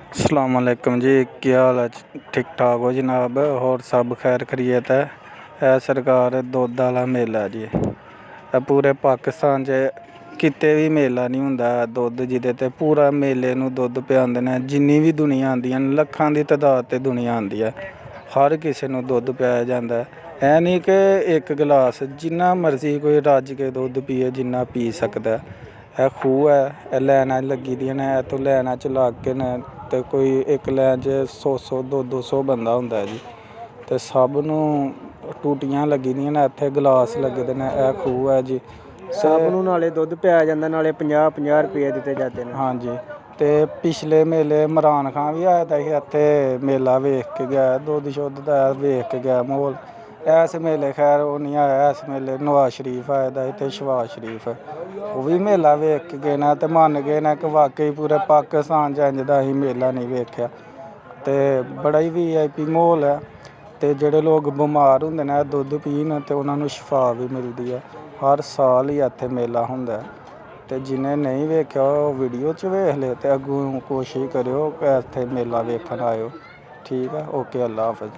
अस्सलाम वालेकुम जी, क्या हाल है? ठीक ठाक हो जनाब? होर सब खैर खैरियत है? यह सरकार दुद्ध आह्ला मेला जी, पूरे पाकिस्तान च किते भी मेला नहीं हुंदा दुद्ध जिहदे ते पूरा मेले नूं दुद्ध पिआंदे ने। जिन्नी भी दुनिया आंदी है, लक्खां दी तदाद ते दुनिया आंदी है, हर किसे नूं दुद्ध पिआया जांदा है। एह नहीं कि एक गिलास, जिन्ना मर्जी कोई रज के दुद्ध पिए, जिन्ना पी सकदा है। यह खूह है, यह लैनां लग्गी दियां ने, इत्थों लैनां च लागे ने ते कोई एक लैन च 100 200 बंदा हुंदा है जी। ते सब नूं टूटियां लग्गी दियां ने, इत्थे गिलास लगे दे ने। यह खूह है जी। सब नूं नाले दुद्ध पिआया जांदा, नाले 50-50 रुपये दित्ते जाते ने। हाँ जी। ते पिछले मेले इमरान खान भी आया दा ही इत्थे, मेला वेख के गया, दुद्ध शुद्ध दा वेख के गया म्हौल। इस मेले खैर ओह् नहीं आया, इस मेले नवाज शरीफ आए दा ही ते शहबाज शरीफ, ओह् भी मेला वेख के गे ने ते मन गे ने कि वाकई पूरे पाकिस्तान च इंज दा असीं मेला नहीं वेख्या। ते बड़ा ही VIP म्हौल है। ते जेह्ड़े लोग बमार हुंदे ने दुद्ध पीन ते उन्हां नूं शफा भी मिलदी है। हर साल ही इत्थे मेला हुंदा है। ते जिन्हें नहीं वेख्या ओह् वीडियो च वेख ले, ते अग्गों कोशिश करेओ कि इत्थे मेला वेखन आएओ। ठीक है, ओके, अल्लाह हाफिज़।